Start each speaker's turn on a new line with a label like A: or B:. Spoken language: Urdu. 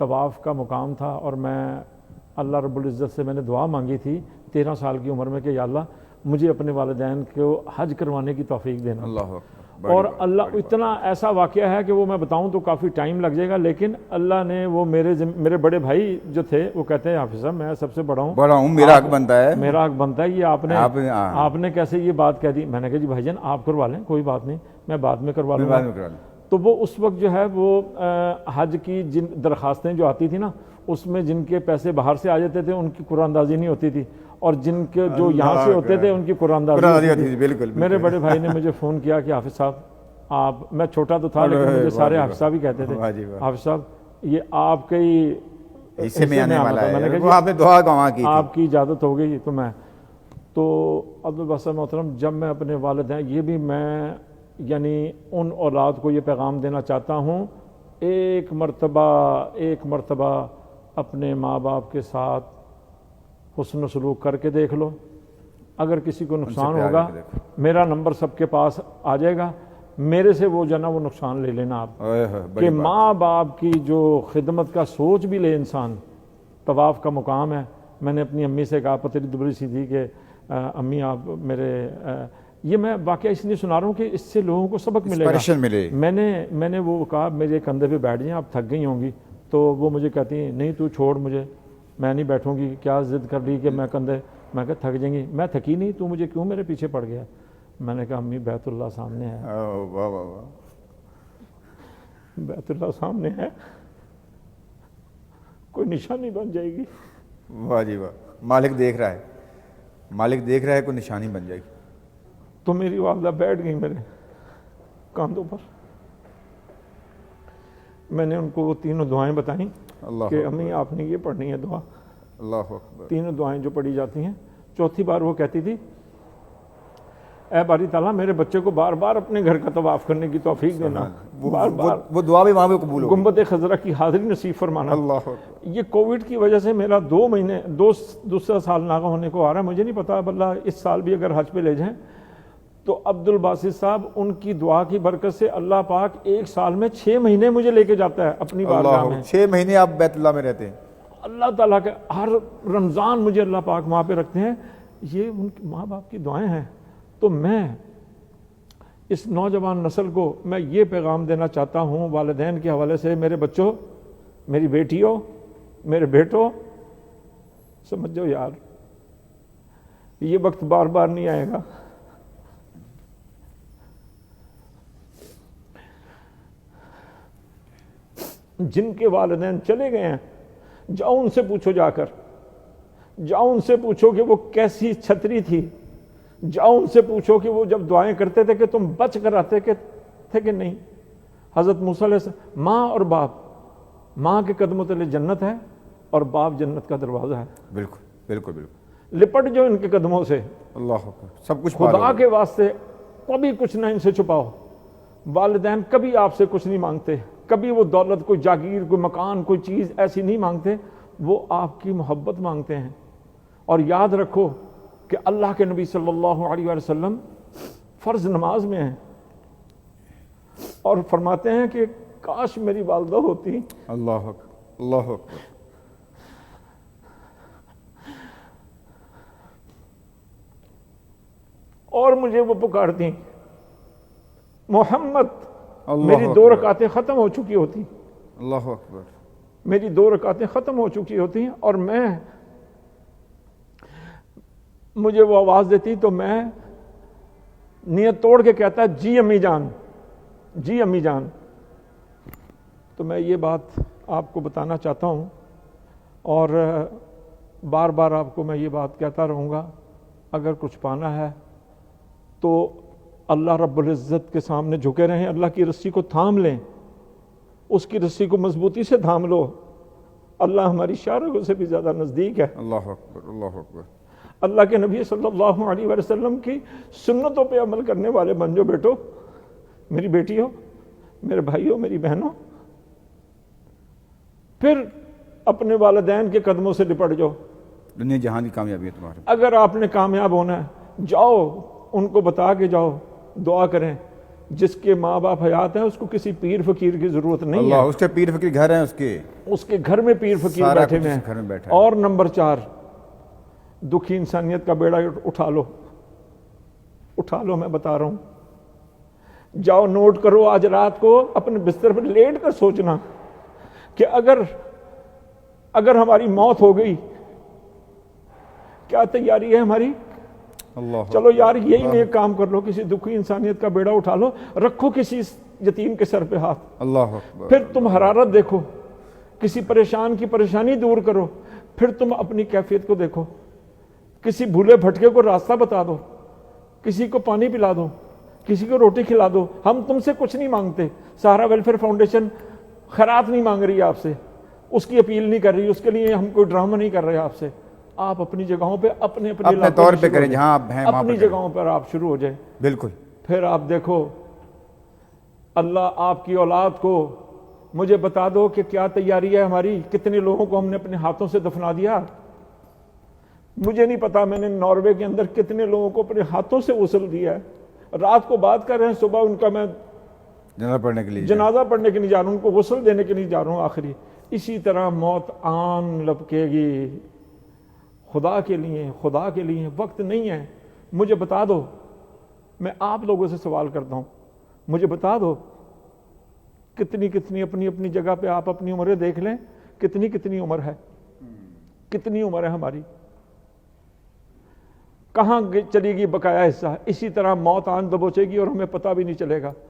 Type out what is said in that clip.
A: طواف کا مقام تھا اور میں اللہ رب العزت سے میں نے دعا مانگی تھی 13 سال کی عمر میں کہ یا اللہ مجھے اپنے والدین کو حج کروانے کی توفیق دینا.
B: اللہ اکبر.
A: اور اللہ اتنا ایسا واقعہ ہے کہ وہ میں بتاؤں تو کافی ٹائم لگ جائے گا، لیکن اللہ نے وہ میرے بڑے بھائی جو تھے وہ کہتے ہیں حافظ صاحب میں سب سے بڑا ہوں،
B: میرا حق بنتا ہے،
A: میرا حق بنتا ہے، یہ آپ نے کیسے یہ بات کہہ دی؟ میں نے کہا جی بھائی جان آپ کروا لیں، کوئی بات نہیں، میں بعد میں کروا لوں گا. تو وہ اس وقت جو ہے وہ حج کی جن درخواستیں جو آتی تھی نا اس میں جن کے پیسے باہر سے آ جاتے تھے ان کی قرآن اندازی نہیں ہوتی تھی، اور جن کے جو یہاں سے ہوتے تھے ان کی قرآن اندازی ہوتی تھی.
B: بالکل.
A: میرے بڑے بھائی نے مجھے فون کیا کہ حافظ صاحب میں چھوٹا تو تھا لیکن مجھے سارے حافظ صاحب ہی کہتے تھے، حافظ صاحب یہ آپ کے ہی
B: حصے میں آنے والا ہے. میں نے کہا آپ نے دعا کہاں کی؟
A: آپ کی اجازت ہو گئی تو عبدالباسط محترم جب میں اپنے والدین یہ بھی میں یعنی ان اولاد کو یہ پیغام دینا چاہتا ہوں، ایک مرتبہ اپنے ماں باپ کے ساتھ حسن و سلوک کر کے دیکھ لو. اگر کسی کو نقصان ہوگا میرا نمبر سب کے پاس آ جائے گا، میرے سے وہ جانا وہ نقصان لے لینا آپ کہ ماں باپ کی جو خدمت کا سوچ بھی لے انسان. طواف کا مقام ہے. میں نے اپنی امی سے کہا پتری دبری سی تھی کہ امی آپ میرے یہ میں واقعہ اس لیے سنا رہا ہوں کہ اس سے لوگوں کو سبق ملے گا. میں نے وہ کہا میرے کندھے پہ بیٹھ جائیں آپ تھک گئی ہوں گی، تو وہ مجھے کہتی ہیں نہیں تو چھوڑ مجھے، میں نہیں بیٹھوں گی، کیا ضد کر لی کہ میں کہا تھک جائیں گی. میں تھکی نہیں، تو مجھے کیوں میرے پیچھے پڑ گیا؟ میں نے کہا امی بیت اللہ سامنے ہے، بیت اللہ سامنے ہے، کوئی نشانی بن جائے گی.
B: واہ جی واہ. مالک دیکھ رہا ہے کوئی نشانی بن جائے گی.
A: تو میری والدہ بیٹھ گئی میرے کاندھوں پر. میں نے ان کو وہ تینوں دعائیں بتائیں کہ امی آپ نے یہ پڑھنی ہے دعا.
B: اللہ اکبر.
A: تینوں دعائیں جو پڑھی جاتی ہیں. چوتھی بار وہ کہتی تھی اے باری تعالیٰ میرے بچے کو بار بار اپنے گھر کا طواف کرنے کی توفیق دینا، بار بار
B: وہ دعا بھی وہاں پہ قبول ہوگی.
A: گنبد خضرا کی حاضری نصیب فرمانا.
B: اللہ
A: یہ کووڈ کی وجہ سے میرا دوسرا سال ناغہ ہونے کو آ رہا ہے. مجھے نہیں پتا اب اللہ اس سال بھی اگر حج پہ لے جائیں تو عبدالباسط صاحب ان کی دعا کی برکت سے اللہ پاک ایک سال میں 6 مہینے مجھے لے کے جاتا ہے اپنی بارگاہ میں.
B: 6 مہینے آپ بیت اللہ میں رہتے ہیں.
A: اللہ تعالیٰ کے ہر رمضان مجھے اللہ پاک وہاں پہ رکھتے ہیں. یہ ان کے ماں باپ کی دعائیں ہیں. تو میں اس نوجوان نسل کو میں یہ پیغام دینا چاہتا ہوں والدین کے حوالے سے، میرے بچوں، میری بیٹیوں، میرے بیٹوں، سمجھ جاؤ یار یہ وقت بار بار نہیں آئے گا. جن کے والدین چلے گئے ہیں جاؤ ان سے پوچھو، جاؤ ان سے پوچھو کہ وہ کیسی چھتری تھی. جاؤ ان سے پوچھو کہ وہ جب دعائیں کرتے تھے کہ تم بچ کر آتے تھے کہ نہیں. حضرت موسیٰ علیہ السلام، ماں اور باپ، ماں کے قدموں تلے جنت ہے اور باپ جنت کا دروازہ ہے.
B: بالکل بالکل بالکل.
A: لپٹ جو ان کے قدموں سے.
B: اللہ اکبر. سب کچھ
A: خدا کے واسطے کبھی کچھ نہ ان سے چھپاؤ. والدین کبھی آپ سے کچھ نہیں مانگتے، کبھی وہ دولت، کوئی جاگیر، کوئی مکان، کوئی چیز ایسی نہیں مانگتے، وہ آپ کی محبت مانگتے ہیں. اور یاد رکھو کہ اللہ کے نبی صلی اللہ علیہ وسلم فرض نماز میں ہیں اور فرماتے ہیں کہ کاش میری والدہ ہوتی.
B: اللہ اکبر. اللہ اکبر.
A: اور مجھے وہ پکارتی محمد. میری 2 رکعتیں ختم ہو چکی ہوتی.
B: اللہ اکبر.
A: میری 2 رکعتیں ختم ہو چکی ہوتی ہیں اور مجھے وہ آواز دیتی تو میں نیت توڑ کے کہتا جی امی جان، جی امی جان. تو میں یہ بات آپ کو بتانا چاہتا ہوں اور بار بار آپ کو میں یہ بات کہتا رہوں گا، اگر کچھ پانا ہے تو اللہ رب العزت کے سامنے جھکے رہیں، اللہ کی رسی کو تھام لیں، اس کی رسی کو مضبوطی سے تھام لو. اللہ ہماری شارگوں سے بھی زیادہ نزدیک ہے.
B: اللہ اکبر. اللہ اکبر.
A: اللہ کے نبی صلی اللہ علیہ وسلم کی سنتوں پہ عمل کرنے والے بن جو بیٹو، میری بیٹی ہو، میرے بھائی ہو، میری بہن ہو. پھر اپنے والدین کے قدموں سے لپٹ جاؤ.
B: دنیا جہاں کی کامیابی ہے تمہاری.
A: اگر آپ نے کامیاب ہونا ہے جاؤ ان کو بتا کے جاؤ، دعا کریں جس کے ماں باپ حیات ہیں اس کو کسی پیر فقیر کی ضرورت نہیں
B: اللہ
A: ہے،
B: اس کے پیر فقیر گھر ہیں اس کے
A: گھر میں پیر فقیر
B: سارا
A: بیٹھے
B: کچھ
A: ہوئے
B: اس گھر میں
A: ہیں۔
B: بیٹھا ہے۔
A: اور نمبر 4، دکھی انسانیت کا بیڑا اٹھا لو، میں بتا رہا ہوں، جاؤ نوٹ کرو، آج رات کو اپنے بستر پر لیٹ کر سوچنا کہ اگر ہماری موت ہو گئی کیا تیاری ہے ہماری؟
B: اللہ
A: چلو یار یہی نیک کام کر لو، کسی دکھی انسانیت کا بیڑا اٹھا لو، رکھو کسی یتیم کے سر پہ ہاتھ،
B: اللہ اکبر۔
A: پھر تم حرارت دیکھو، کسی پریشان کی پریشانی دور کرو، پھر تم اپنی کیفیت کو دیکھو، کسی بھولے بھٹکے کو راستہ بتا دو، کسی کو پانی پلا دو، کسی کو روٹی کھلا دو۔ ہم تم سے کچھ نہیں مانگتے، سہارا ویلفیئر فاؤنڈیشن خیرات نہیں مانگ رہی آپ سے، اس کی اپیل نہیں کر رہی، اس کے لیے ہم کوئی ڈرامہ نہیں کر رہے آپ سے۔ آپ اپنی جگہوں پہ اپنے
B: اپنے طور پہ کریں، جہاں آپ ہیں وہاں
A: اپنی
B: پہ
A: جگہوں پر آپ شروع ہو جائیں،
B: بالکل۔
A: پھر آپ دیکھو اللہ آپ کی اولاد کو مجھے بتا دو کہ کیا تیاری ہے ہماری، کتنے لوگوں کو ہم نے اپنے ہاتھوں سے دفنا دیا۔ مجھے نہیں پتا میں نے ناروے کے اندر کتنے لوگوں کو اپنے ہاتھوں سے غسل دیا ہے، رات کو بات کر رہے ہیں، صبح ان کا میں
B: جنازہ پڑھنے کے لیے
A: جنازہ پڑھنے کے نہیں جا رہا ہوں، ان کو غسل دینے کے نہیں جا رہا ہوں آخری۔ اسی طرح موت آن لپکے گی، خدا کے لیے وقت نہیں ہے۔ مجھے بتا دو، میں آپ لوگوں سے سوال کرتا ہوں، مجھے بتا دو کتنی اپنی جگہ پہ آپ اپنی عمریں دیکھ لیں، کتنی عمر ہے، کتنی عمر ہے ہماری، کہاں چلی گی بقایا حصہ؟ اسی طرح موت آن دبوچے گی اور ہمیں پتہ بھی نہیں چلے گا۔